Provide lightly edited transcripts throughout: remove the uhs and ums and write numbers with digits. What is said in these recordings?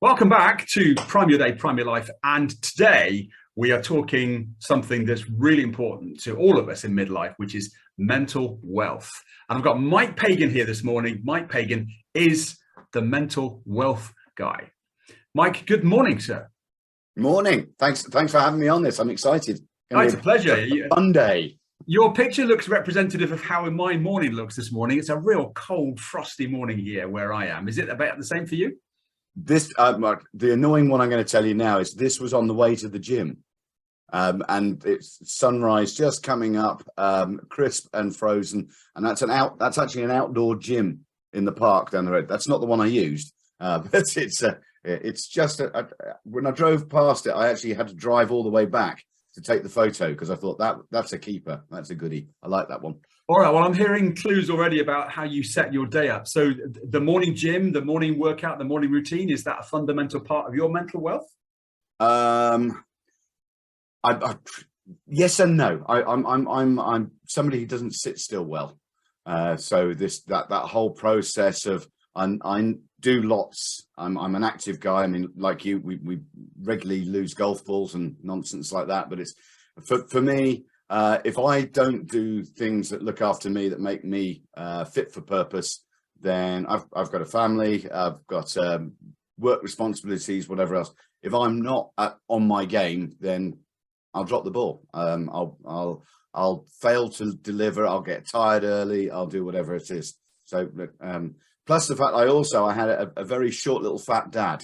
Welcome back to Prime Your Day, Prime Your Life. And today we are talking something that's really important to all of us in midlife, which is mental wealth. And I've got Mike Pagan here this morning. Mike Pagan is the mental wealth guy. Mike, good morning, sir. Morning. Thanks for having me on this. I'm excited. It's a pleasure. Fun day. Your picture looks representative of how my morning looks this morning. It's a real cold, frosty morning here where I am. Is it about the same for you? This the annoying one I'm going to tell you now is this was on the way to the gym, and it's sunrise just coming up, crisp and frozen, and that's actually an outdoor gym in the park down the road. That's not the one I used, but it's just when I drove past it, I actually had to drive all the way back to take the photo because I thought that's a keeper. That's a goodie. I like that one. All right, well, I'm hearing clues already about how you set your day up. So the morning gym, the morning workout, the morning routine, is that a fundamental part of your mental wealth? Yes and no. I'm somebody who doesn't sit still well. So that whole process of I do lots. I'm an active guy. I mean, like you, we regularly lose golf balls and nonsense like that. But it's for me. If I don't do things that look after me, that make me fit for purpose, then I've got a family, I've got work responsibilities, whatever else. If I'm not on my game, then I'll drop the ball. I'll fail to deliver. I'll get tired early. I'll do whatever it is. So plus the fact I had a very short little fat dad.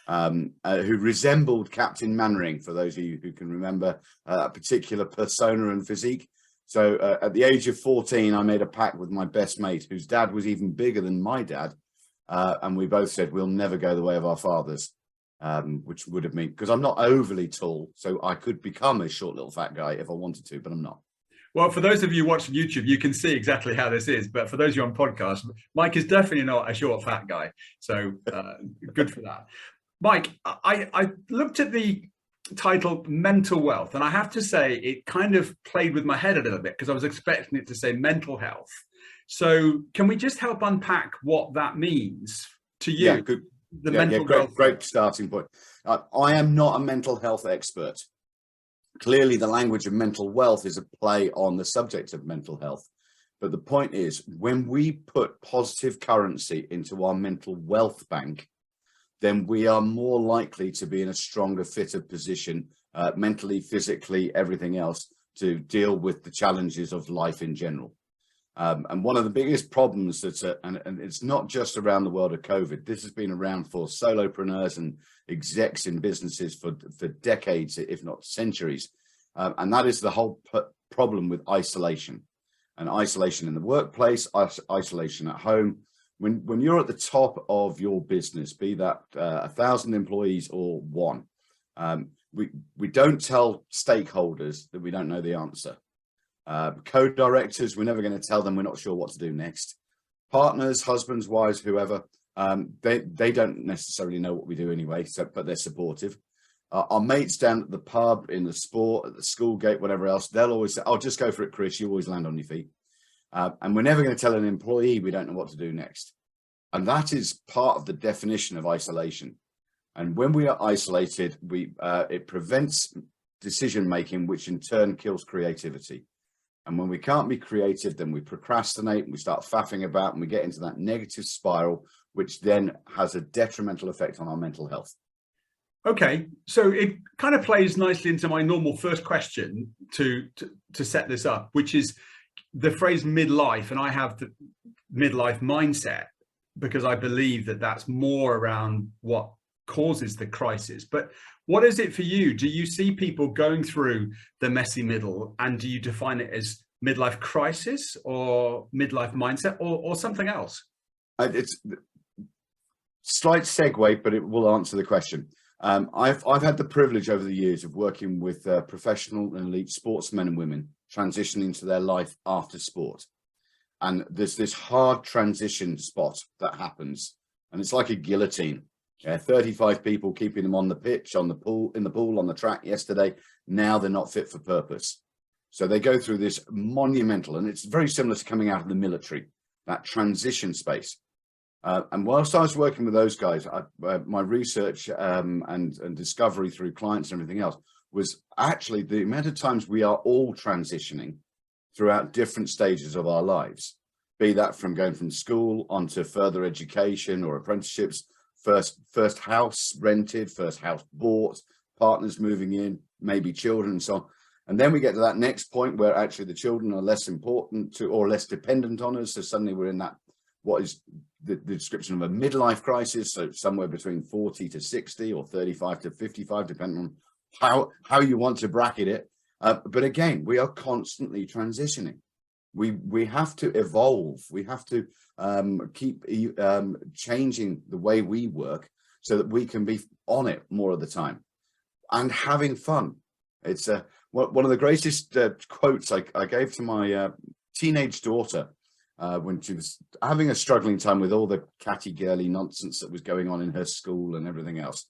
Who resembled Captain Mannering, for those of you who can remember a particular persona and physique. So at the age of 14, I made a pact with my best mate, whose dad was even bigger than my dad. And we both said, we'll never go the way of our fathers, which would have meant, because I'm not overly tall, so I could become a short little fat guy if I wanted to, but I'm not. Well, for those of you watching YouTube, you can see exactly how this is. But for those of you on podcast, Mike is definitely not a short fat guy. So good for that. Mike, I looked at the title mental wealth, and I have to say it kind of played with my head a little bit because I was expecting it to say mental health. So can we just help unpack what that means to you? Yeah, good. Great starting point. I am not a mental health expert. Clearly, the language of mental wealth is a play on the subject of mental health. But the point is, when we put positive currency into our mental wealth bank, then we are more likely to be in a stronger, fitter position, mentally, physically, everything else, to deal with the challenges of life in general. And one of the biggest problems and it's not just around the world of COVID, this has been around for solopreneurs and execs in businesses for decades, if not centuries. And that is the whole problem with isolation, and isolation in the workplace, isolation at home. When you're at the top of your business, be that 1,000 employees or one, we don't tell stakeholders that we don't know the answer. Co-directors, we're never going to tell them we're not sure what to do next. Partners, husbands, wives, whoever, they don't necessarily know what we do anyway, but they're supportive. Our mates down at the pub, in the sport, at the school gate, whatever else, they'll always say, "Oh, just go for it, Chris. You always land on your feet." And we're never going to tell an employee we don't know what to do next. And that is part of the definition of isolation. And when we are isolated, it prevents decision making, which in turn kills creativity. And when we can't be creative, then we procrastinate and we start faffing about and we get into that negative spiral, which then has a detrimental effect on our mental health. Okay, so it kind of plays nicely into my normal first question to set this up, which is the phrase midlife. And I have the midlife mindset because I believe that that's more around what causes the crisis. But what is it for you? Do you see people going through the messy middle, and do you define it as midlife crisis or midlife mindset or something else? It's slight segue, but it will answer the question. I've had the privilege over the years of working with professional and elite sportsmen and women transitioning to their life after sport. And there's this hard transition spot that happens, and it's like a guillotine. 35 people keeping them on the pitch, in the pool, on the track yesterday. Now they're not fit for purpose. So they go through this monumental, and it's very similar to coming out of the military, that transition space. And whilst I was working with those guys, my research and discovery through clients and everything else was actually the amount of times we are all transitioning throughout different stages of our lives, be that from going from school onto further education or apprenticeships, first house rented, first house bought, partners moving in, maybe children and so on. And then we get to that next point where actually the children are less important to or less dependent on us. So suddenly we're in that, what is the description of a midlife crisis. So somewhere between 40 to 60 or 35 to 55, depending on how you want to bracket it. But again, we are constantly transitioning. We have to evolve. We have to keep changing the way we work so that we can be on it more of the time and having fun. It's one of the greatest quotes I gave to my teenage daughter when she was having a struggling time with all the catty girly nonsense that was going on in her school and everything else.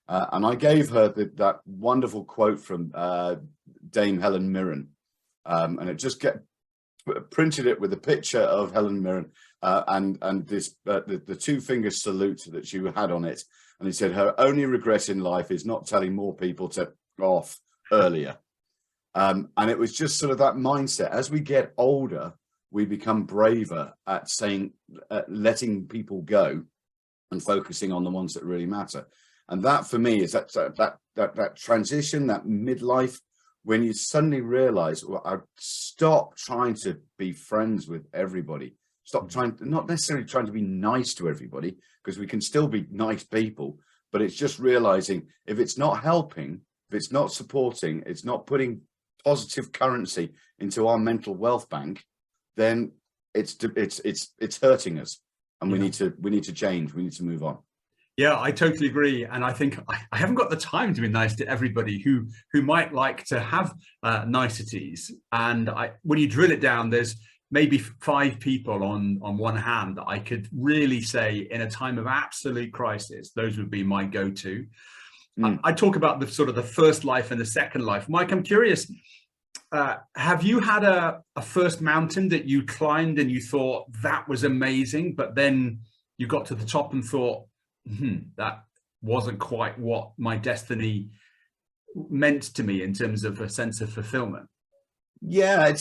And I gave her that wonderful quote from Dame Helen Mirren, and it just printed it with a picture of Helen Mirren and this the two-finger salute that she had on it. And he said, her only regret in life is not telling more people to go off earlier. And it was just sort of that mindset. As we get older, we become braver at saying, letting people go and focusing on the ones that really matter. And that for me is that transition, that midlife, when you suddenly realize, well, I stop trying to be friends with everybody. Stop trying, not necessarily trying to be nice to everybody, because we can still be nice people, but it's just realizing if it's not helping, if it's not supporting, it's not putting positive currency into our mental wealth bank, then it's hurting us, and we need to change. We need to move on. Yeah, I totally agree. And I think I haven't got the time to be nice to everybody who might like to have niceties. And when you drill it down, there's maybe 5 people on one hand that I could really say in a time of absolute crisis, those would be my go-to. I talk about the sort of the first life and the second life. Mike, I'm curious, have you had a first mountain that you climbed and you thought that was amazing, but then you got to the top and thought, that wasn't quite what my destiny meant to me in terms of a sense of fulfillment? Yeah,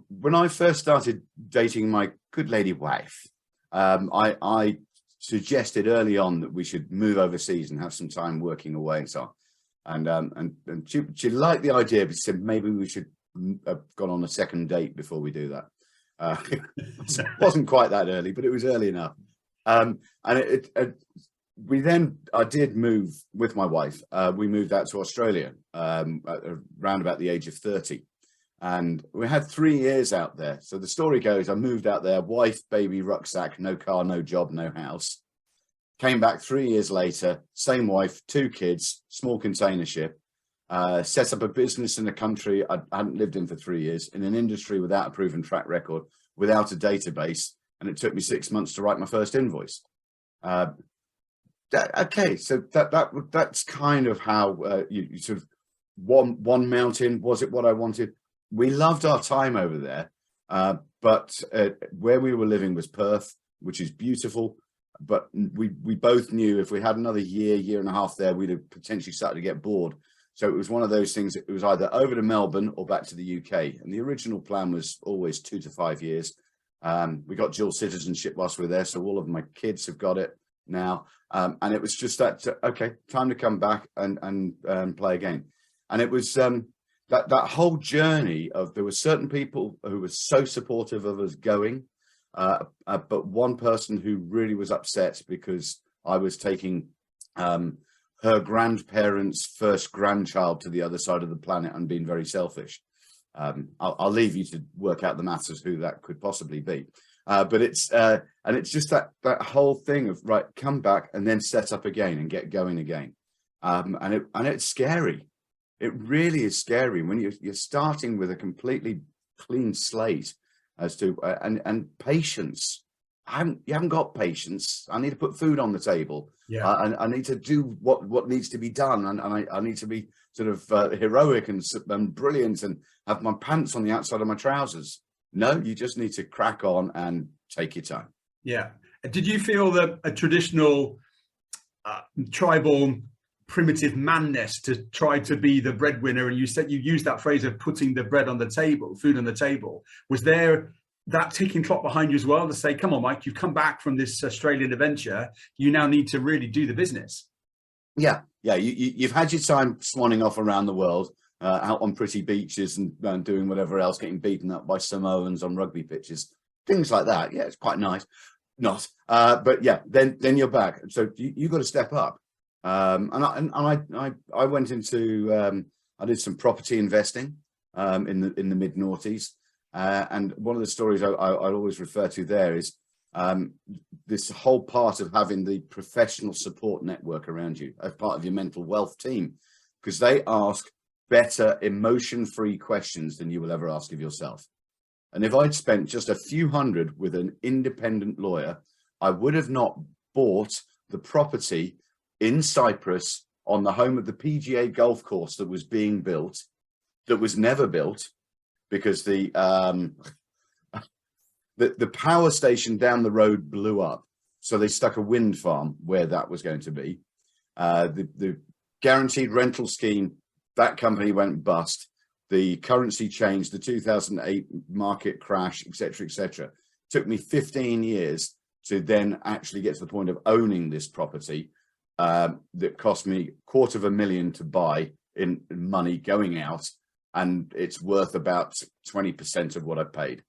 when I first started dating my good lady wife, I suggested early on that we should move overseas and have some time working away and so on. And she liked the idea, but said maybe we should have gone on a second date before we do that. It wasn't quite that early, but it was early enough. And I did move with my wife. We moved out to Australia around about the age of 30. And we had 3 years out there. So the story goes, I moved out there, wife, baby, rucksack, no car, no job, no house. Came back 3 years later, same wife, 2 kids, small container ship, set up a business in a country I hadn't lived in for 3 years, in an industry without a proven track record, without a database. And it took me 6 months to write my first invoice. Okay, so that's kind of how you sort of one mountain. Was it what I wanted? We loved our time over there, but where we were living was Perth, which is beautiful. But we both knew if we had another year and a half there, we'd have potentially started to get bored. So it was one of those things. It was either over to Melbourne or back to the UK. And the original plan was always 2 to 5 years. We got dual citizenship whilst we were there, so all of my kids have got it now. And it was just that, okay, time to come back and play again. And it was that whole journey of, there were certain people who were so supportive of us going, but one person who really was upset because I was taking her grandparents' first grandchild to the other side of the planet and being very selfish. I'll leave you to work out the maths as who that could possibly be. But it's just that whole thing of, right, come back and then set up again and get going again. And it's scary. It really is scary when you're starting with a completely clean slate as to and patience. You haven't got patience. I need to put food on the table. Yeah. I need to do what needs to be done, and I need to be sort of heroic and brilliant and have my pants on the outside of my trousers. No, you just need to crack on and take your time. Yeah. Did you feel that a traditional tribal primitive manness to try to be the breadwinner, and you said you used that phrase of putting the bread on the table, food on the table, was there that ticking clock behind you as well to say, come on, Mike, you've come back from this Australian adventure, you now need to really do the business? Yeah, you've had your time swanning off around the world, out on pretty beaches and doing whatever else, getting beaten up by Samoans on rugby pitches, things like that. Yeah, it's quite nice. Not, but yeah, then you're back. So you've got to step up. And I went into I did some property investing in the mid noughties, and one of the stories I always refer to there is this whole part of having the professional support network around you as part of your mental wealth team, because they ask better emotion-free questions than you will ever ask of yourself. And if I'd spent just a few hundred with an independent lawyer, I would have not bought the property in Cyprus on the home of the PGA golf course that was being built, that was never built, because the power station down the road blew up. So they stuck a wind farm where that was going to be. The guaranteed rental scheme, that company went bust. The currency changed, the 2008 market crash, etc., etc. Took me 15 years to then actually get to the point of owning this property that cost me $250,000 to buy in money going out, and it's worth about 20% of what I paid.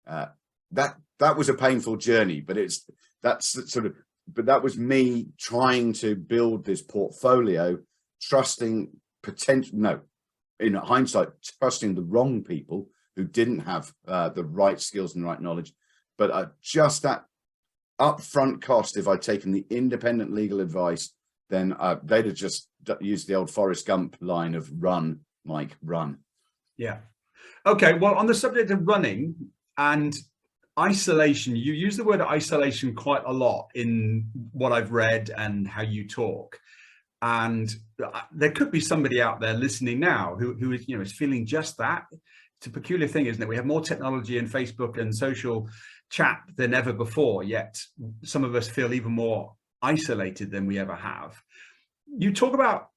That was a painful journey, but that was me trying to build this portfolio, trusting in hindsight, trusting the wrong people who didn't have the right skills and right knowledge. But just that upfront cost, if I'd taken the independent legal advice, then they'd have just used the old Forrest Gump line of run, Mike, run. Yeah. Okay. Well, on the subject of running and isolation, you use the word isolation quite a lot in what I've read and how you talk. And there could be somebody out there listening now who is, is feeling just that. It's a peculiar thing, isn't it? We have more technology and Facebook and social chat than ever before, yet some of us feel even more isolated than we ever have. You talk about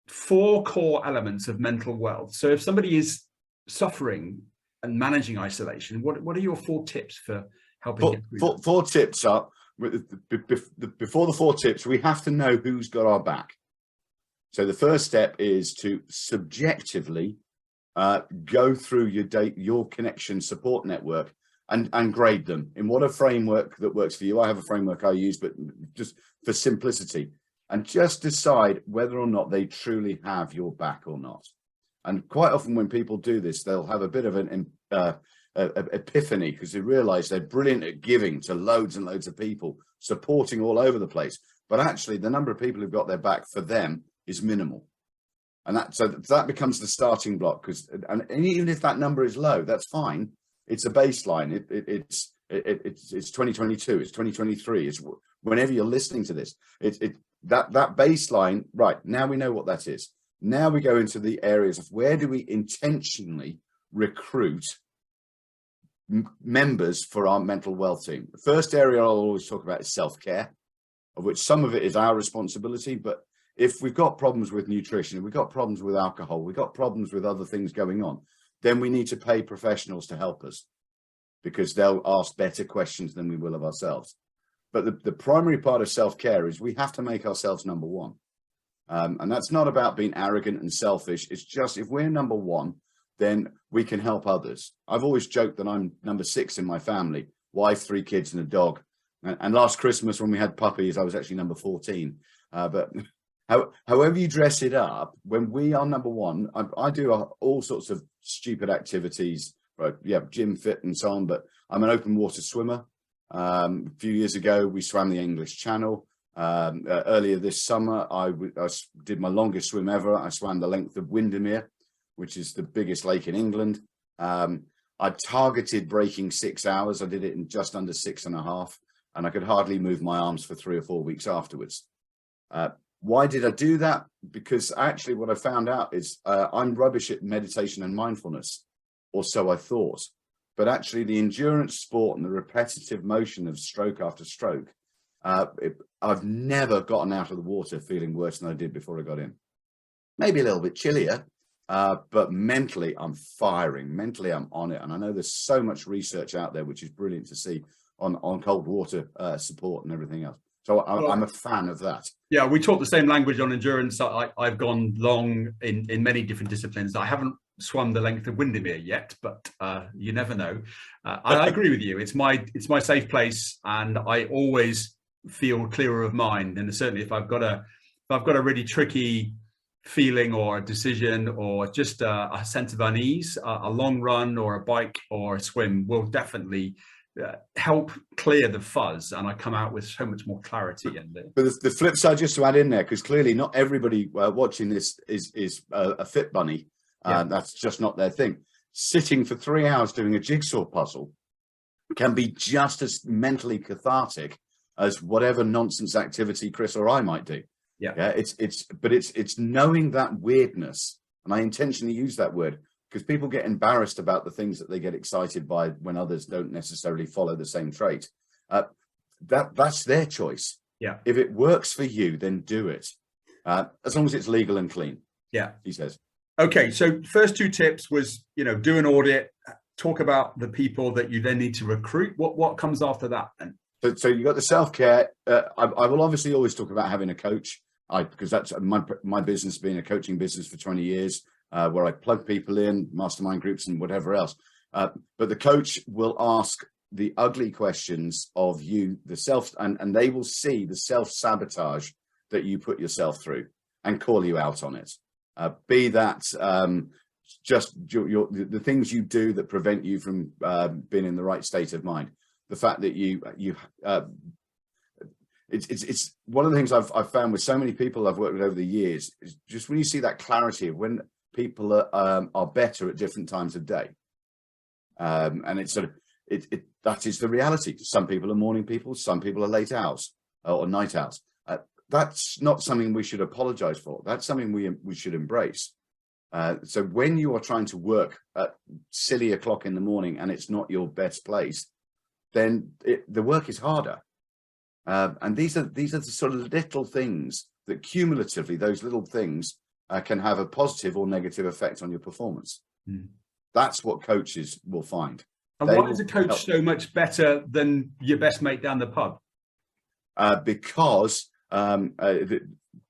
4 core elements of mental wealth. So if somebody is suffering and managing isolation, what are your 4 tips for helping get through that? 4 tips are, before the 4 tips, we have to know who's got our back. So the first step is to subjectively go through your connection support network and grade them in what a framework that works for you. I have a framework I use, but just for simplicity, and just decide whether or not they truly have your back or not. And quite often when people do this, they'll have a bit of an epiphany, because they realize they're brilliant at giving to loads and loads of people, supporting all over the place. But actually the number of people who've got their back for them is minimal. And that becomes the starting block, and even if that number is low, that's fine. It's a baseline. It's 2022, it's 2023, it's whenever you're listening to this, that baseline, right? Now we know what that is. Now we go into the areas of where do we intentionally recruit members for our mental wealth team. The first area I'll always talk about is self-care, of which some of it is our responsibility, but if we've got problems with nutrition, if we've got problems with alcohol, we've got problems with other things going on, then we need to pay professionals to help us, because they'll ask better questions than we will of ourselves. But the primary part of self-care is we have to make ourselves number one. And that's not about being arrogant and selfish. It's just, if we're number one, then we can help others. I've always joked that I'm number 6 in my family, wife, 3 kids and a dog. And last Christmas when we had puppies, I was actually number 14. But however you dress it up, when we are number one, I do all sorts of stupid activities, right? Yeah, gym, fit and so on, but I'm an open water swimmer. A few years ago, we swam the English Channel. Earlier this summer, I did my longest swim ever. I swam the length of Windermere, which is the biggest lake in England. I targeted breaking 6 hours. I did it in just under 6.5, and I could hardly move my arms for 3 or 4 weeks afterwards. Why did I do that? Because actually what I found out is I'm rubbish at meditation and mindfulness, or so I thought. but actually the endurance sport and the repetitive motion of stroke after stroke, I've never gotten out of the water feeling worse than I did before I got in. Maybe a little bit chillier, but mentally I'm firing. Mentally I'm on it. And I know there's so much research out there, which is brilliant to see on cold water support and everything else. So I'm a fan of that. Yeah, we talk the same language on endurance. I've gone long in many different disciplines. I haven't swum the length of Windermere yet, but you never know. I agree with you. It's my safe place, and I always feel clearer of mind. And certainly, if I've got a really tricky feeling or a decision or just a sense of unease, a long run or a bike or a swim will definitely help clear the fuzz, and I come out with so much more clarity. But the flip side, just to add in there, because clearly not everybody watching this is a fit bunny. That's just not their thing. Sitting for 3 hours doing a jigsaw puzzle can be just as mentally cathartic as whatever nonsense activity Chris or I might do. It's knowing that weirdness, and I intentionally use that word because people get embarrassed about the things that they get excited by when others don't necessarily follow the same trait. That's their choice. Yeah. If it works for you, then do it. As long as it's legal and clean. Yeah. He says. Okay. So first 2 tips was, do an audit, talk about the people that you then need to recruit. What comes after that then? So you got the self-care. I will obviously always talk about having a coach, because that's my business, being a coaching business for 20 years. Where I plug people in, mastermind groups and whatever else. But the coach will ask the ugly questions of you, the self, and they will see the self-sabotage that you put yourself through and call you out on it. Be that just the things you do that prevent you from being in the right state of mind. The fact that it's one of the things I've found with so many people I've worked with over the years is just when you see that clarity of when people are better at different times of day, and it's sort of that is the reality. Some people are morning people, some people are late owls or night owls. That's not something we should apologize for. That's something we should embrace. So when you are trying to work at silly o'clock in the morning and it's not your best place, then the work is harder. And these are the sort of little things that cumulatively, those little things can have a positive or negative effect on your performance. That's what coaches will find. And why is a coach so much better than your best mate down the pub? Because the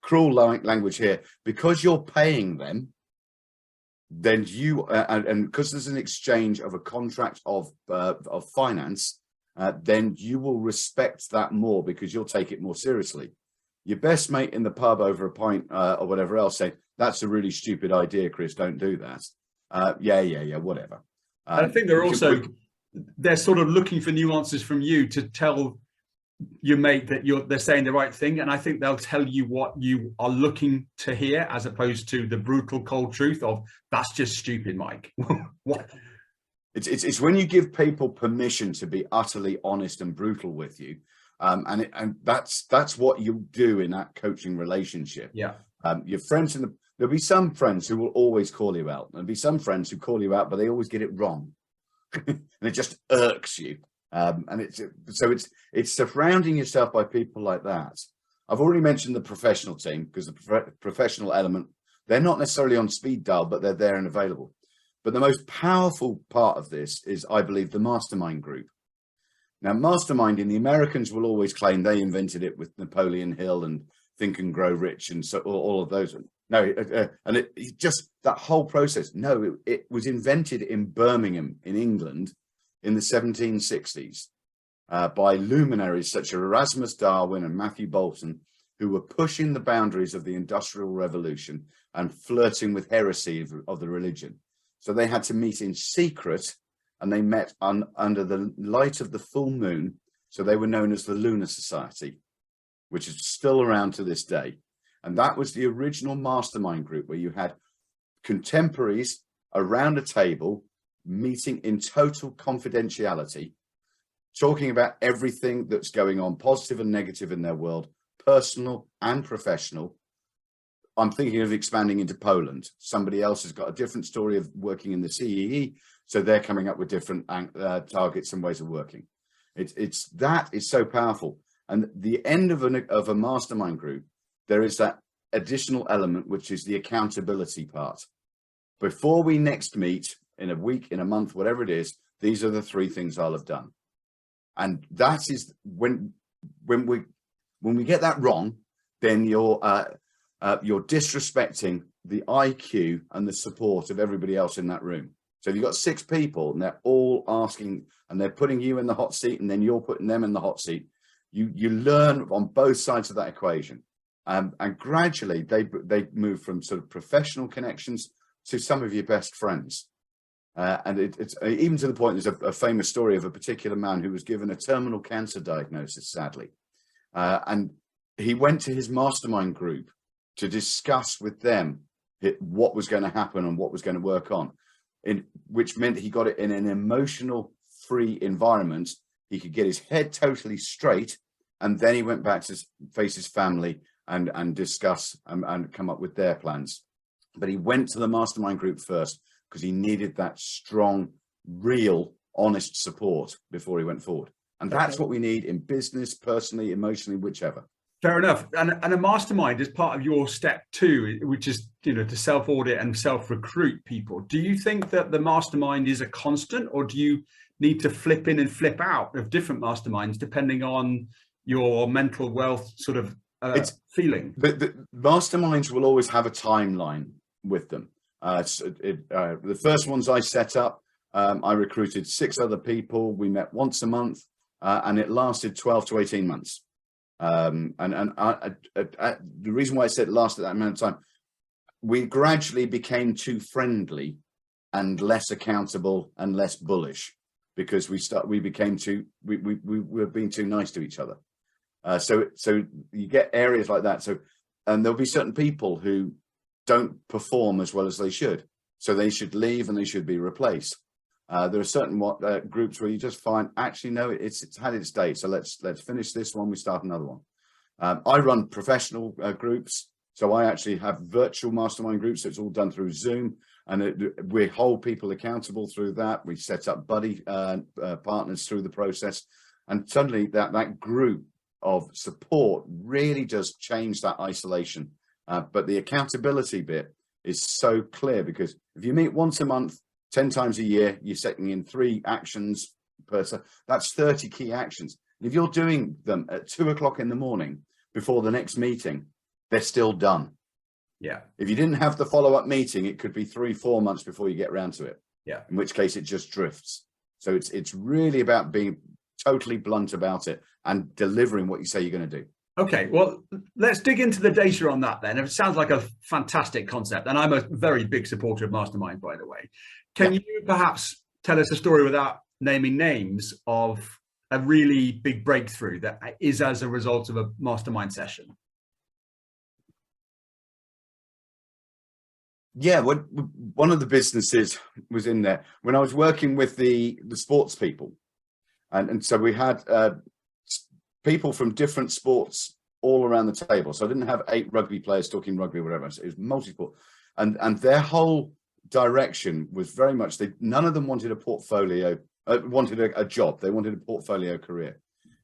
cruel language here, because you're paying them, then you and because there's an exchange of a contract of finance, then you will respect that more because you'll take it more seriously. Your best mate in the pub over a pint or whatever else say, "That's a really stupid idea, Chris, don't do that." Yeah, whatever. And I think they're sort of looking for nuances from you to tell your mate that they're saying the right thing. And I think they'll tell you what you are looking to hear, as opposed to the brutal, cold truth of, "That's just stupid, Mike." What? It's when you give people permission to be utterly honest and brutal with you. And that's what you do in that coaching relationship. Yeah. Your friends there'll be some friends who will always call you out. There'll be some friends who call you out, but they always get it wrong. And it just irks you. And it's surrounding yourself by people like that. I've already mentioned the professional team, because the professional element, they're not necessarily on speed dial, but they're there and available. But the most powerful part of this is, I believe, the mastermind group. Now, masterminding, the Americans will always claim they invented it with Napoleon Hill and Think and Grow Rich and so all of those. No, and it just that whole process. No, it was invented in Birmingham, in England, in the 1760s by luminaries such as Erasmus Darwin and Matthew Bolton, who were pushing the boundaries of the Industrial Revolution and flirting with heresy of the religion. So they had to meet in secret, and they met under the light of the full moon. So they were known as the Lunar Society, which is still around to this day. And that was the original mastermind group, where you had contemporaries around a table meeting in total confidentiality, talking about everything that's going on, positive and negative in their world, personal and professional. I'm thinking of expanding into Poland. Somebody else has got a different story of working in the CEE. So they're coming up with different targets and ways of working. That is so powerful. And the end of a mastermind group, there is that additional element, which is the accountability part. Before we next meet in a week, in a month, whatever it is, these are the 3 things I'll have done. And that is when we get that wrong, then you're disrespecting the IQ and the support of everybody else in that room. So if you've got 6 people and they're all asking and they're putting you in the hot seat and then you're putting them in the hot seat, you learn on both sides of that equation. And gradually they move from sort of professional connections to some of your best friends. And it's even to the point, there's a famous story of a particular man who was given a terminal cancer diagnosis, sadly. And he went to his mastermind group to discuss with them what was going to happen and what was going to work on, which meant he got it in an emotional free environment. He could get his head totally straight, and then he went back to face his family and discuss and come up with their plans. But he went to the mastermind group first because he needed that strong, real, honest support before he went forward. And that's what we need in business, personally, emotionally, whichever. Fair enough. And a mastermind is part of your step 2, which is, to self-audit and self-recruit people. Do you think that the mastermind is a constant, or do you need to flip in and flip out of different masterminds depending on your mental wealth sort of feeling? The masterminds will always have a timeline with them. The first ones I set up, I recruited 6 other people. We met once a month, and it lasted 12 to 18 months. The reason why I said it lasted that amount of time, we gradually became too friendly and less accountable and less bullish, because we were being too nice to each other. So you get areas like that. And there'll be certain people who don't perform as well as they should, so they should leave and they should be replaced. There are certain groups where you just find, actually, no, it's had its day, so let's finish this one, we start another one. I run professional groups, so I actually have virtual mastermind groups. So it's all done through Zoom, and we hold people accountable through that. We set up buddy partners through the process, and suddenly that group of support really does change that isolation. But the accountability bit is so clear, because if you meet once a month, 10 times a year, you're setting in 3 actions per se. That's 30 key actions. And if you're doing them at 2 o'clock in the morning before the next meeting, they're still done. Yeah. If you didn't have the follow-up meeting, it could be 3-4 months before you get around to it. Yeah. In which case it just drifts. So it's really about being totally blunt about it and delivering what you say you're going to do. Okay, well, let's dig into the data on that then. It sounds like a fantastic concept, and I'm a very big supporter of Mastermind, by the way. Can you perhaps tell us a story, without naming names, of a really big breakthrough that is as a result of a Mastermind session? Yeah, one of the businesses was in there when I was working with the sports people, and so we had people from different sports all around the table. So I didn't have 8 rugby players talking rugby or whatever. So it was multi-sport, and their whole direction was very much, none of them wanted a portfolio, wanted a job. They wanted a portfolio career,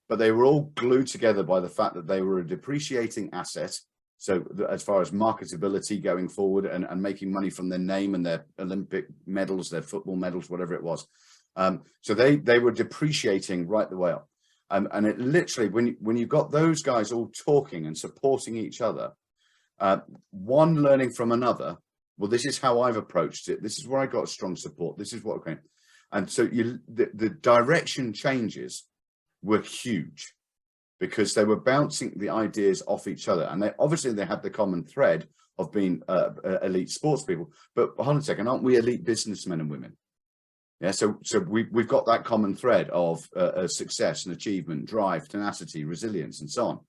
but they were all glued together by the fact that they were a depreciating asset. So as far as marketability going forward and making money from their name and their Olympic medals, their football medals, whatever it was. So they were depreciating right the way up. And it literally, when you got those guys all talking and supporting each other, one learning from another, well, this is how I've approached it. This is where I got strong support. This is what okay. And so the direction changes were huge, because they were bouncing the ideas off each other. And they had the common thread of being elite sports people. But hold on a second, aren't we elite businessmen and women? Yeah, so we've got that common thread of success and achievement, drive, tenacity, resilience, and so on.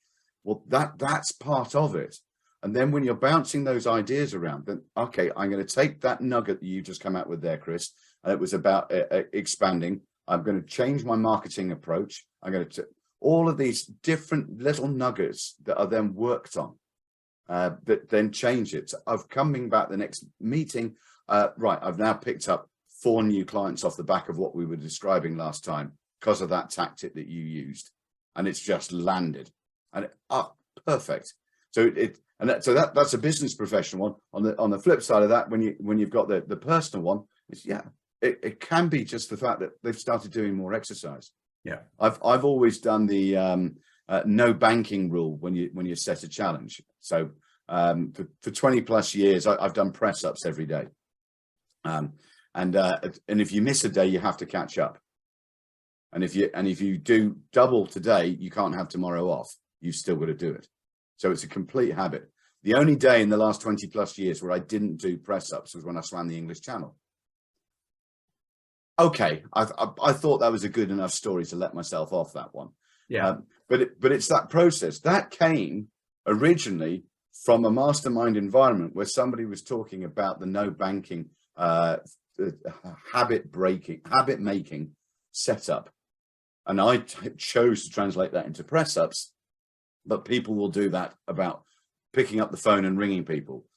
Well, that's part of it. And then when you're bouncing those ideas around, then, okay, I'm going to take that nugget that you just come out with there, Chris, and it was about expanding. I'm going to change my marketing approach. I'm going to all of these different little nuggets that are then worked on, that then change it. So I've coming back the next meeting, right, I've now picked up 4 new clients off the back of what we were describing last time because of that tactic that you used, and it's just landed. And perfect. So that's a business professional one. On the flip side of that, when you've got the personal one, it's it can be just the fact that they've started doing more exercise. Yeah, I've always done the no banking rule when you set a challenge. So for 20 plus years, I've done press ups every day, and if you miss a day, you have to catch up. And if you do double today, you can't have tomorrow off. You've still got to do it. So it's a complete habit. The only day in the last 20 plus years where I didn't do press ups was when I swam the English Channel. Okay, I thought that was a good enough story to let myself off that one. Yeah. But it's that process that came originally from a mastermind environment where somebody was talking about the no banking habit making setup, and I chose to translate that into press ups. But people will do that about picking up the phone and ringing people,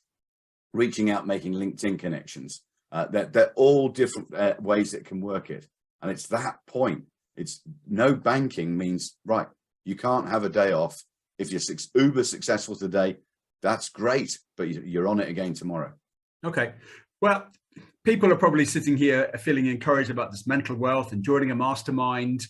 reaching out, making LinkedIn connections. They're all different ways that can work it. And it's that point. It's no banking means, right, you can't have a day off. If you're uber successful today, that's great, but you're on it again tomorrow. Okay. Well, people are probably sitting here feeling encouraged about this mental wealth and joining a mastermind.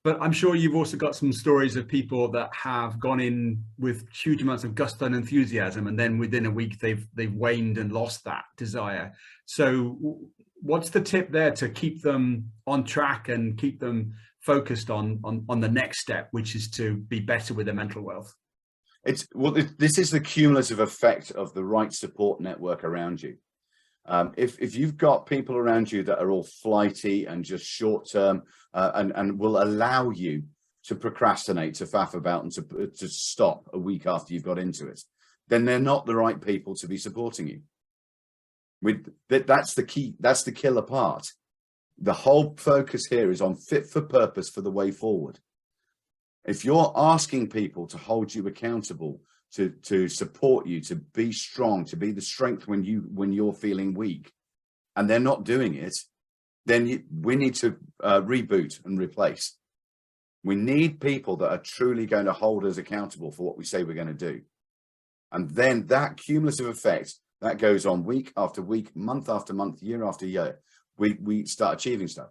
But I'm sure you've also got some stories of people that have gone in with huge amounts of gusto and enthusiasm, and then within a week they've waned and lost that desire. So what's the tip there to keep them on track and keep them focused on the next step, which is to be better with their mental wealth? This is the cumulative effect of the right support network around you. If you've got people around you that are all flighty and just short term and will allow you to procrastinate, to faff about, and to stop a week after you've got into it, then they're not the right people to be supporting you. That's the key. That's the killer part. The whole focus here is on fit for purpose for the way forward. If you're asking people to hold you accountable, to support you, to be strong, to be the strength when you're feeling weak, and they're not doing it, then we need to reboot and replace. We need people that are truly going to hold us accountable for what we say we're going to do. And then that cumulative effect, that goes on week after week, month after month, year after year. We start achieving stuff.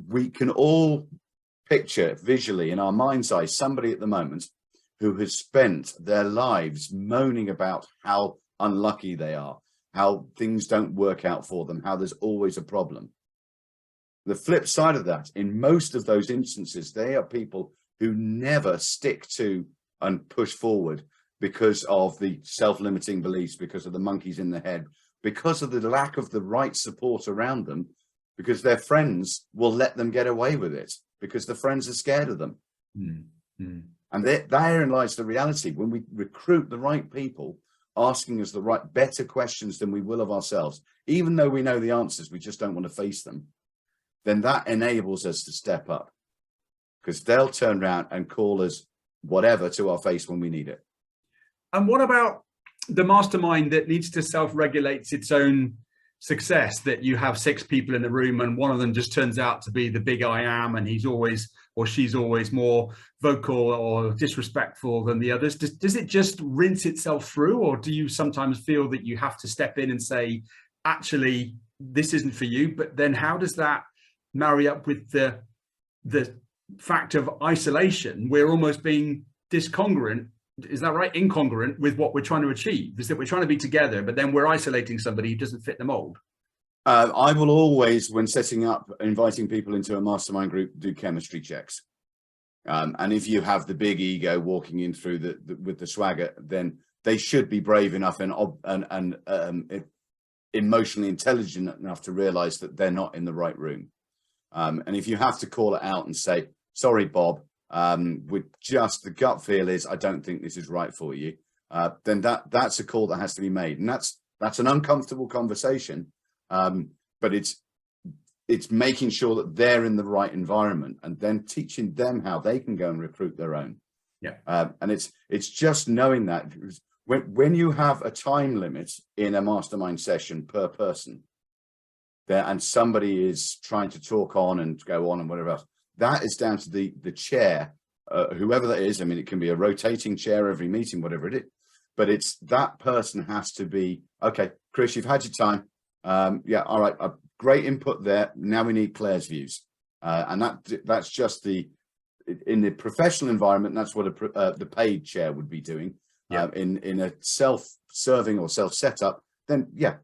We can all picture visually in our mind's eye somebody at the moment who has spent their lives moaning about how unlucky they are, how things don't work out for them, how there's always a problem. The flip side of that, in most of those instances, they are people who never stick to and push forward because of the self-limiting beliefs, because of the monkeys in the head, because of the lack of the right support around them, because their friends will let them get away with it, because the friends are scared of them. Mm-hmm. And therein lies the reality. When we recruit the right people, asking us the right, better questions than we will of ourselves, even though we know the answers, we just don't want to face them, then that enables us to step up, because they'll turn around and call us whatever to our face when we need it. And what about the mastermind that needs to self-regulate its own success, that you have 6 people in the room and one of them just turns out to be the big I am, and he's always or she's always more vocal or disrespectful than the others? Does it just rinse itself through, or do you sometimes feel that you have to step in and say, actually, this isn't for you? But then how does that marry up with the fact of isolation? We're almost being discongruent. Is that right? Incongruent with what we're trying to achieve, is that we're trying to be together, but then we're isolating somebody who doesn't fit the mold. I will always, when setting up, inviting people into a mastermind group, do chemistry checks. And if you have the big ego walking in through with the swagger, then they should be brave enough and emotionally intelligent enough to realize that they're not in the right room. And if you have to call it out and say, sorry, Bob, with just the gut feel is, I don't think this is right for you, then that's a call that has to be made. And that's an uncomfortable conversation. But it's making sure that they're in the right environment and then teaching them how they can go and recruit their own. Yeah. And it's just knowing that when you have a time limit in a mastermind session per person, there and somebody is trying to talk on and go on and whatever else, that is down to the chair, whoever that is. I mean, it can be a rotating chair every meeting, whatever it is, but it's that person has to be, okay, Chris, you've had your time. Yeah, all right, great input there. Now we need Claire's views. And that's just in the professional environment, that's what the paid chair would be doing. Yeah. In a self-serving or self-setup, then yeah,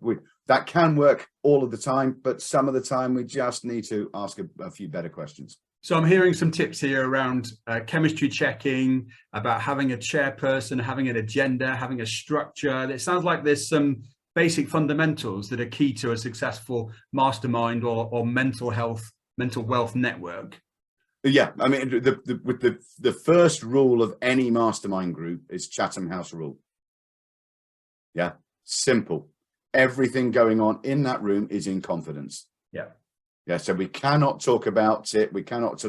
that can work all of the time, but some of the time we just need to ask a few better questions. So I'm hearing some tips here around chemistry checking, about having a chairperson, having an agenda, having a structure. It sounds like there's some basic fundamentals that are key to a successful mastermind or mental wealth network. Yeah, I mean, the first rule of any mastermind group is Chatham House rule. Yeah, simple. Everything going on in that room is in confidence. Yeah. Yeah, so we cannot talk about it. We cannot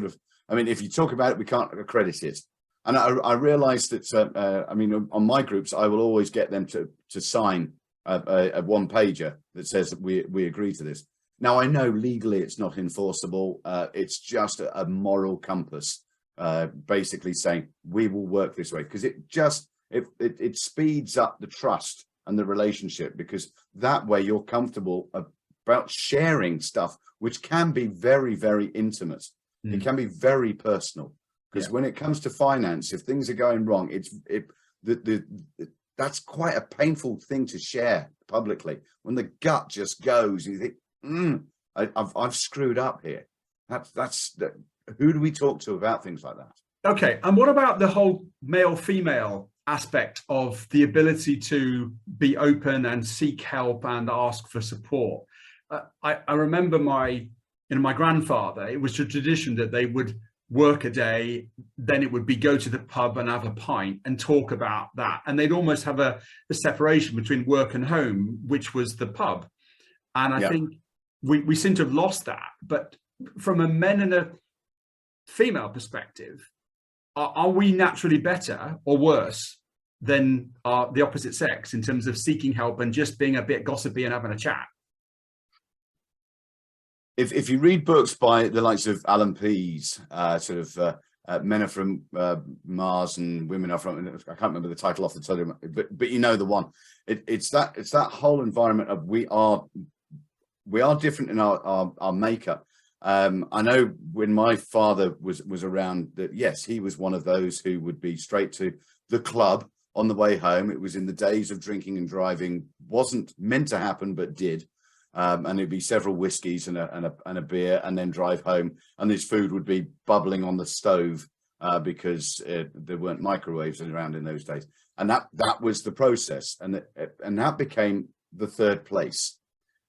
I mean, if you talk about it, we can't accredit it. And I realized that, I mean, on my groups, I will always get them to sign a one-pager that says that we agree to this. Now, I know legally it's not enforceable. It's just a moral compass, basically saying we will work this way, because it speeds up the trust and the relationship, because that way you're comfortable about sharing stuff, which can be very, very intimate. It can be very personal, because when it comes to finance, if things are going wrong, that's quite a painful thing to share publicly, when the gut just goes and you think, I've screwed up here. Who do we talk to about things like that? Okay, and what about the whole male-female aspect of the ability to be open and seek help and ask for support? I remember my grandfather, it was a tradition that they would work a day, then it would be go to the pub and have a pint and talk about that. And they'd almost have a separation between work and home, which was the pub. And I think we seem to have lost that. But from a men and a female perspective, are we naturally better or worse than the opposite sex in terms of seeking help and just being a bit gossipy and having a chat? If you read books by the likes of Alan Pease, men are from Mars and women are from, I can't remember the title off the top of my head, but you know the one. It's that whole environment of we are different in our makeup. I know when my father was around, that yes, he was one of those who would be straight to the club on the way home. It was in the days of drinking and driving, wasn't meant to happen, but did. And it'd be several whiskeys and a beer, and then drive home, and his food would be bubbling on the stove because there weren't microwaves around in those days. And that was the process, and that became the third place.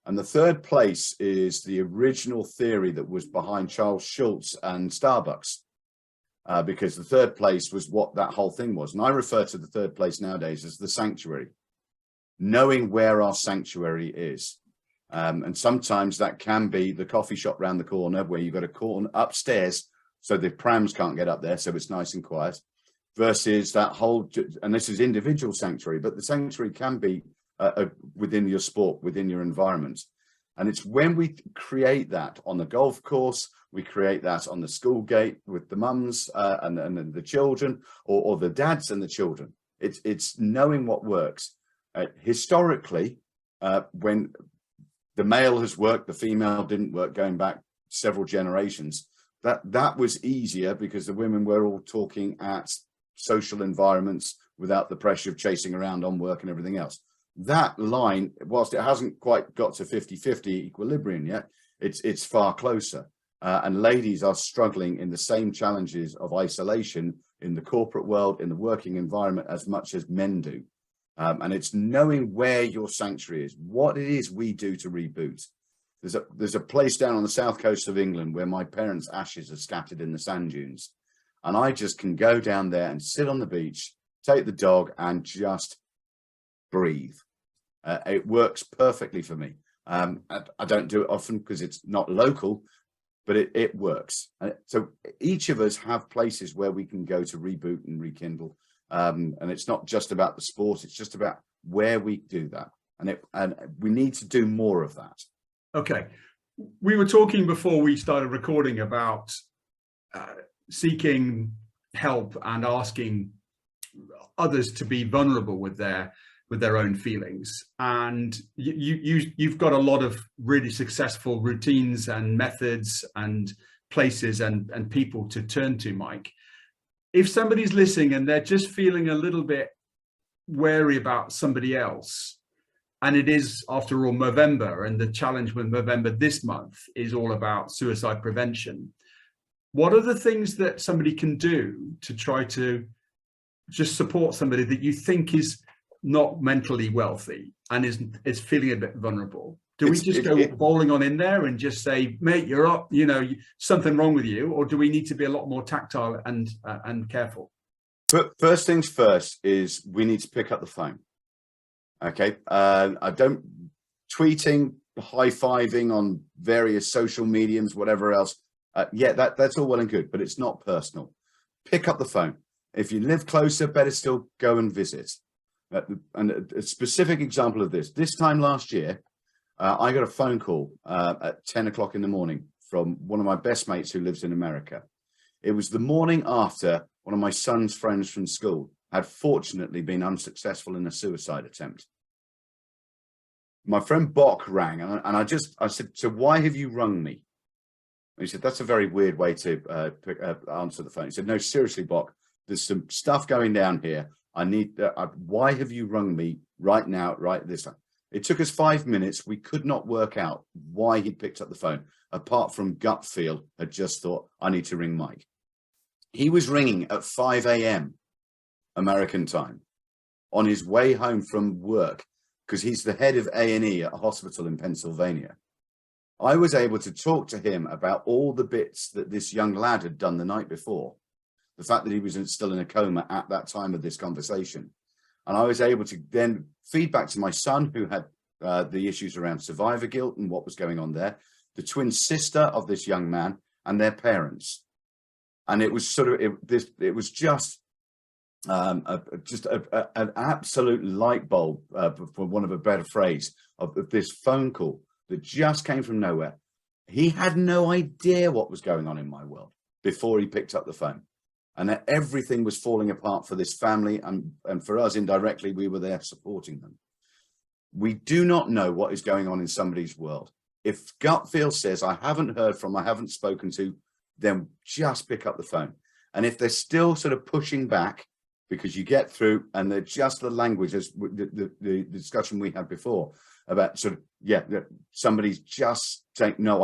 And the third place is the original theory that was behind Charles Schultz and Starbucks, because the third place was what that whole thing was. And I refer to the third place nowadays as the sanctuary, knowing where our sanctuary is. And sometimes that can be the coffee shop round the corner, where you've got a corner upstairs so the prams can't get up there, so it's nice and quiet, versus that whole, and this is individual sanctuary, but the sanctuary can be within your sport, within your environment. And it's when we create that on the golf course, we create that on the school gate with the mums and the children, or the dads and the children. It's knowing what works. Historically, when the male has worked, the female didn't work, going back several generations, that was easier because the women were all talking at social environments without the pressure of chasing around on work and everything else. That line, whilst it hasn't quite got to 50-50 equilibrium yet, it's far closer. And ladies are struggling in the same challenges of isolation in the corporate world, in the working environment, as much as men do. And it's knowing where your sanctuary is, what it is we do to reboot. There's a place down on the south coast of England where my parents' ashes are scattered in the sand dunes. And I just can go down there and sit on the beach, take the dog, and just breathe. It works perfectly for me. I don't do it often because it's not local, but it works. So each of us have places where we can go to reboot and rekindle. And it's not just about the sport, it's just about where we do that. And we need to do more of that. Okay. we were talking before we started recording about seeking help and asking others to be vulnerable with their own feelings. And you've got a lot of really successful routines and methods and places and people to turn to, Mike. If somebody's listening and they're just feeling a little bit wary about somebody else, and it is, after all, November, and the challenge with November this month is all about suicide prevention, what are the things that somebody can do to try to just support somebody that you think is not mentally wealthy and is feeling a bit vulnerable? Do we just go bowling on in there and just say, mate, you're up, something wrong with you? Or do we need to be a lot more tactile and careful? But first things first is we need to pick up the phone. Okay. I don't tweeting, high-fiving on various social mediums, whatever else. That's all well and good, but it's not personal. Pick up the phone. If you live closer, better still go and visit. And a specific example of this time last year, I got a phone call at 10 o'clock in the morning from one of my best mates who lives in America. It was the morning after one of my son's friends from school had fortunately been unsuccessful in a suicide attempt. My friend Bock rang, and I said, so why have you rung me? And he said, that's a very weird way to answer the phone. He said, no, seriously, Bock, there's some stuff going down here. I need, why have you rung me right now, right this time? It took us 5 minutes. We could not work out why he picked up the phone, apart from gut feel, had just thought, I need to ring Mike. He was ringing at 5 a.m. American time on his way home from work, because he's the head of A&E at a hospital in Pennsylvania. I was able to talk to him about all the bits that this young lad had done the night before, the fact that he was still in a coma at that time of this conversation. And I was able to then feed back to my son, who had the issues around survivor guilt and what was going on there, the twin sister of this young man and their parents. And it was sort of, it was just an absolute light bulb, for want of a better phrase, of this phone call that just came from nowhere. He had no idea what was going on in my world before he picked up the phone. And that everything was falling apart for this family, and for us indirectly, we were there supporting them. We do not know what is going on in somebody's world. If gut feel says, I haven't heard from, I haven't spoken to, then just pick up the phone. And if they're still sort of pushing back, because you get through and they're just the language, as the discussion we had before about sort of, somebody's just saying, no,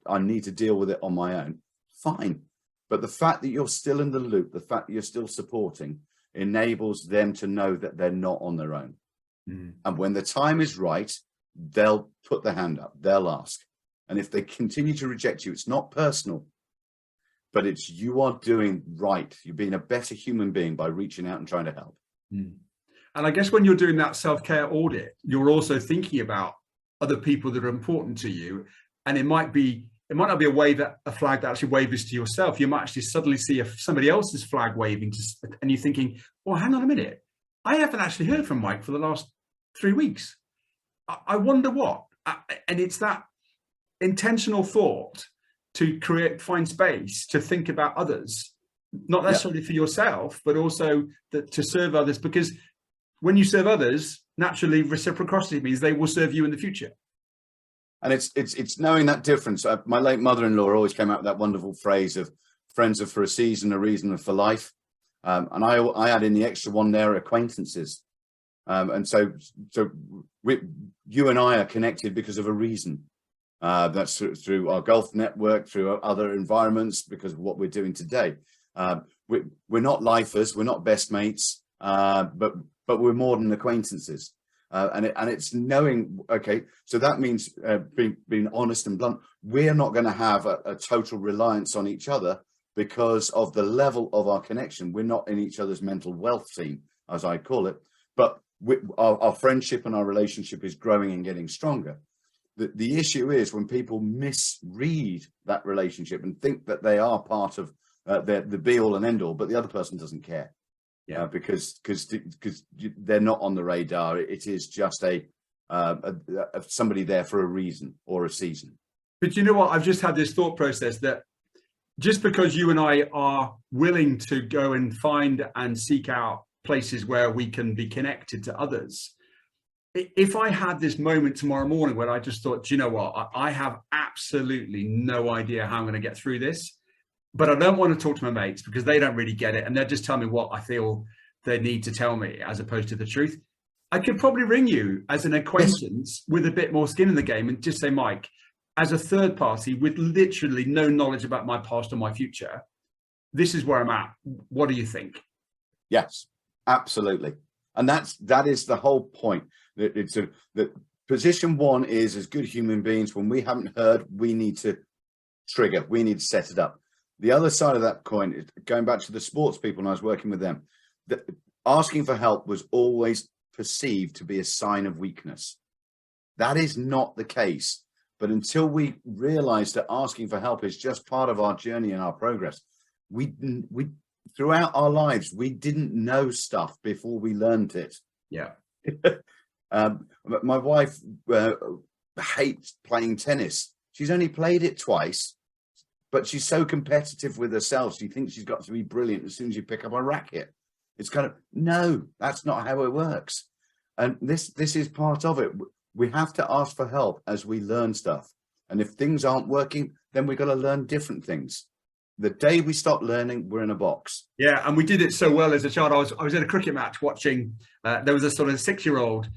I need to deal with it on my own, fine. But the fact that you're still in the loop, the fact that you're still supporting, enables them to know that they're not on their own. Mm. And when the time is right, they'll put their hand up, they'll ask. And if they continue to reject you, it's not personal, but it's you are doing right. You're being a better human being by reaching out and trying to help. Mm. And I guess when you're doing that self-care audit, you're also thinking about other people that are important to you. And it might not be a flag that actually waves to yourself. You might actually suddenly see somebody else's flag waving, and you're thinking, well, hang on a minute. I haven't actually heard from Mike for the last 3 weeks. I wonder what. And it's that intentional thought to find space to think about others, not necessarily for yourself, but also to serve others. Because when you serve others, naturally reciprocity means they will serve you in the future. And it's knowing that difference. My late mother-in-law always came out with that wonderful phrase of friends are for a season, a reason, and for life. And I add in the extra one there, acquaintances. And so you and I are connected because of a reason. That's through our golf network, through other environments, because of what we're doing today. We're not lifers, we're not best mates, but we're more than acquaintances. And it's knowing, okay, so that means being honest and blunt. We're not going to have a total reliance on each other because of the level of our connection. We're not in each other's mental wealth team, as I call it, but our friendship and our relationship is growing and getting stronger. The issue is when people misread that relationship and think that they are part of the be all and end all, but the other person doesn't care. Yeah, because they're not on the radar. It is just somebody there for a reason or a season. But you know what? I've just had this thought process that just because you and I are willing to go and find and seek out places where we can be connected to others, if I had this moment tomorrow morning where I just thought, do you know what? I have absolutely no idea how I'm going to get through this, but I don't want to talk to my mates because they don't really get it. And they'll just tell me what I feel they need to tell me as opposed to the truth. I could probably ring you as an acquaintance with a bit more skin in the game and just say, Mike, as a third party with literally no knowledge about my past or my future, this is where I'm at. What do you think? Yes, absolutely. And that is the whole point. That position one is, as good human beings, when we haven't heard, we need to trigger, we need to set it up. The other side of that coin is going back to the sports people, and I was working with them, that asking for help was always perceived to be a sign of weakness. That is not the case. But until we realize that asking for help is just part of our journey and our progress, we throughout our lives, we didn't know stuff before we learned it. Yeah. My wife hates playing tennis. She's only played it twice, but she's so competitive with herself. She thinks she's got to be brilliant as soon as you pick up a racket. It's kind of, no, that's not how it works. And this is part of it. We have to ask for help as we learn stuff. And if things aren't working, then we've got to learn different things. The day we stop learning, we're in a box. Yeah, and we did it so well as a child. I was at a cricket match watching, there was a sort of 6-year-old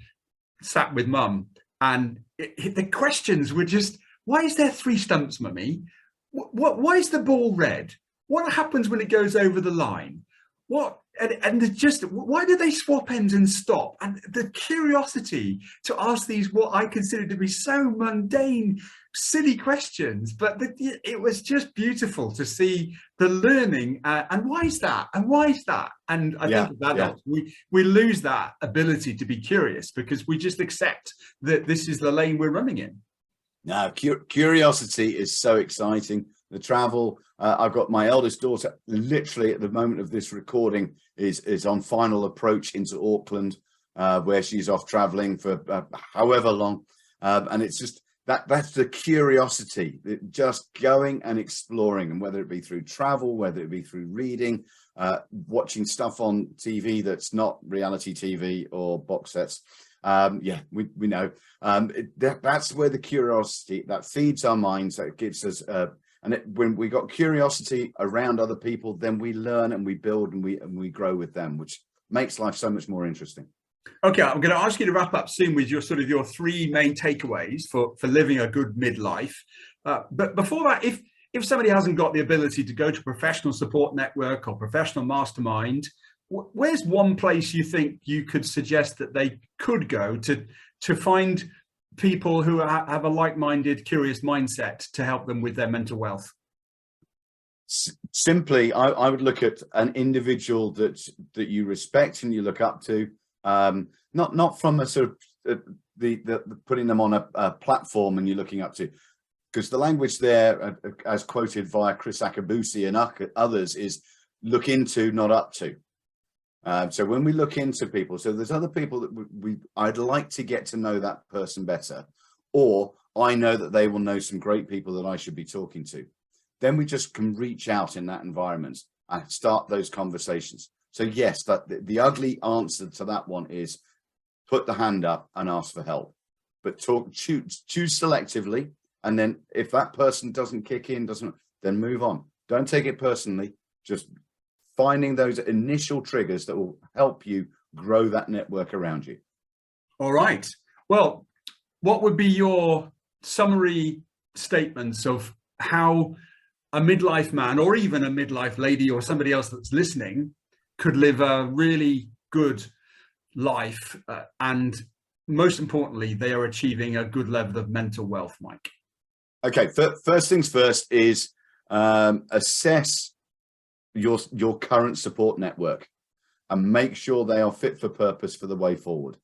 sat with mum, and the questions were just, why is there 3 stumps, mummy? Why is the ball red? What happens when it goes over the line? What and just why do they swap ends and stop? And the curiosity to ask these what I consider to be so mundane, silly questions, but it was just beautiful to see the learning. And why is that? And why is that? And I think as adults, we lose that ability to be curious because we just accept that this is the lane we're running in. Now, curiosity is so exciting. The travel. I've got my eldest daughter, literally at the moment of this recording, is on final approach into Auckland, where she's off traveling for however long. And it's just that's the curiosity, just going and exploring, and whether it be through travel, whether it be through reading, watching stuff on TV that's not reality TV or box sets. We know that's where the curiosity that feeds our minds, that gives us when we got curiosity around other people, then we learn and we build and we grow with them, which makes life so much more interesting. Okay, I'm going to ask you to wrap up soon with your 3 main takeaways for living a good midlife. But before that, if somebody hasn't got the ability to go to a professional support network or professional mastermind, where's one place you think you could suggest that they could go to find people who have a like-minded, curious mindset to help them with their mental wealth? Simply, I would look at an individual that you respect and you look up to, not from a sort of the putting them on a platform and you're looking up to, because the language there, as quoted via Chris Akabusi and others, is look into, not up to. So when we look into people, so there's other people that I'd like to get to know that person better, or I know that they will know some great people that I should be talking to. Then we just can reach out in that environment and start those conversations. So yes, the ugly answer to that one is put the hand up and ask for help, but choose selectively. And then if that person doesn't kick in, then move on. Don't take it personally. Just finding those initial triggers that will help you grow that network around you. All right. Well, what would be your summary statements of how a midlife man or even a midlife lady or somebody else that's listening could live a really good life and most importantly, they are achieving a good level of mental wealth, Mike? Okay, first things first is assess your current support network and make sure they are fit for purpose for the way forward.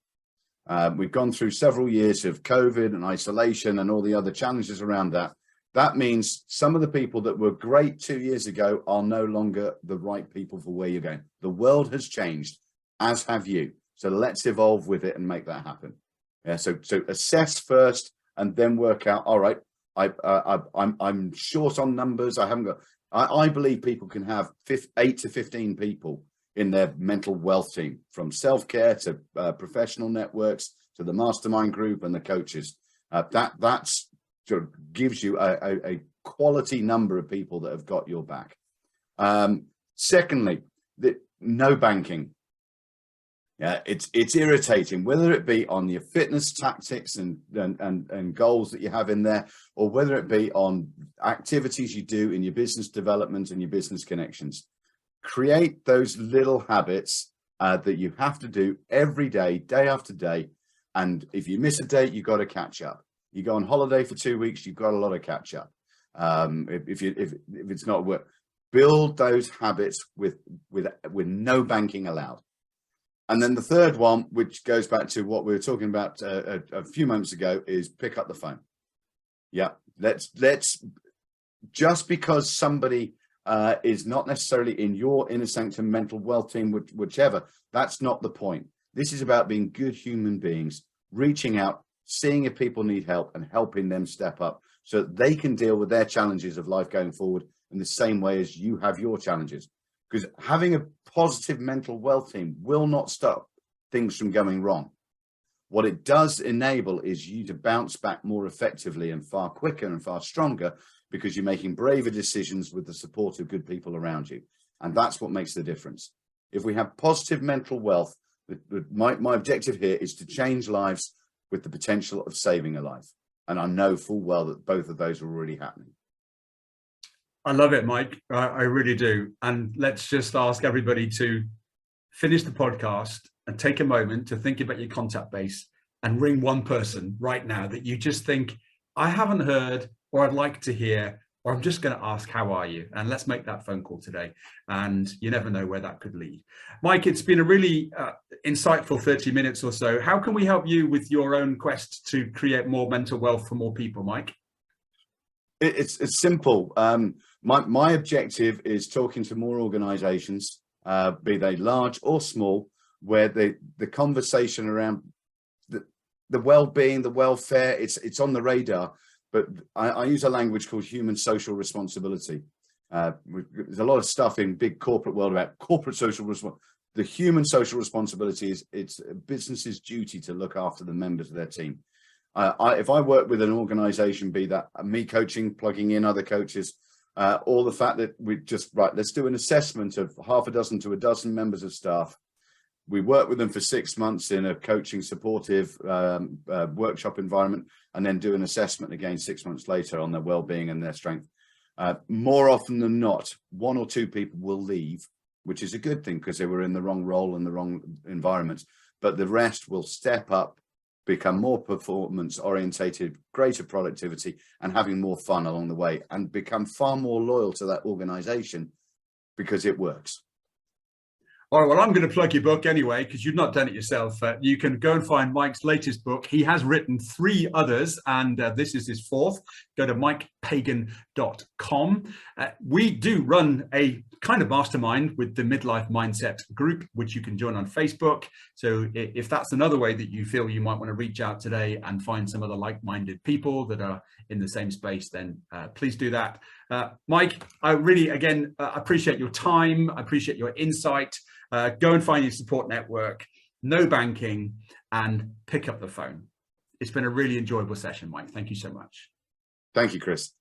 We've gone through several years of COVID and isolation and all the other challenges around that. That means some of the people that were great 2 years ago are no longer the right people for where you're going. The world has changed, as have you. So let's evolve with it and make that happen. Yeah, so assess first and then work out, all right, I'm short on numbers. I haven't got. I believe people can have 8 to 15 people in their mental wealth team, from self-care to professional networks to the mastermind group and the coaches. That's sort of gives you a quality number of people that have got your back. Secondly, no banking. Yeah, it's irritating, whether it be on your fitness tactics and goals that you have in there, or whether it be on activities you do in your business development and your business connections. Create those little habits that you have to do every day, day after day. And if you miss a date, you've got to catch up. You go on holiday for 2 weeks, you've got a lot of catch up. If it's not work, build those habits with no banking allowed. And then the third one, which goes back to what we were talking about a few moments ago, is pick up the phone. Yeah, let's just because somebody is not necessarily in your inner sanctum mental wealth team, whichever, that's not the point. This is about being good human beings, reaching out, seeing if people need help and helping them step up so that they can deal with their challenges of life going forward in the same way as you have your challenges. Because having a positive mental wealth team will not stop things from going wrong. What it does enable is you to bounce back more effectively and far quicker and far stronger, because you're making braver decisions with the support of good people around you. And that's what makes the difference. If we have positive mental wealth, my objective here is to change lives with the potential of saving a life. And I know full well that both of those are already happening. I love it, Mike. I really do. And let's just ask everybody to finish the podcast and take a moment to think about your contact base and ring one person right now that you just think, I haven't heard, or I'd like to hear, or I'm just going to ask, how are you? And let's make that phone call today. And you never know where that could lead. Mike, it's been a really insightful 30 minutes or so. How can we help you with your own quest to create more mental wealth for more people, Mike? It's simple. My objective is talking to more organizations, be they large or small, where the conversation around the well-being, the welfare, it's on the radar. But I use a language called human social responsibility. There's a lot of stuff in big corporate world about corporate social responsibility. The human social responsibility is it's a business's duty to look after the members of their team. If I work with an organization, be that me coaching, plugging in other coaches, or the fact that we just, let's do an assessment of half a dozen to a dozen members of staff. We work with them for 6 months in a coaching supportive workshop environment, and then do an assessment again 6 months later on their well-being and their strength. More often than not, 1 or 2 people will leave, which is a good thing because they were in the wrong role and the wrong environment. But the rest will step up, become more performance orientated, greater productivity, and having more fun along the way, and become far more loyal to that organization because it works. All right, well, I'm going to plug your book anyway, because you've not done it yourself. You can go and find Mike's latest book. He has written 3 others, and this is his 4th. Go to mikepagan.com. We do run a kind of mastermind with the Midlife Mindset group, which you can join on Facebook. So if that's another way that you feel you might want to reach out today and find some other like-minded people that are in the same space, then please do that. Mike, I really, again, appreciate your time. I appreciate your insight. Go and find your support network, no banking, and pick up the phone. It's been a really enjoyable session, Mike. Thank you so much. Thank you, Chris.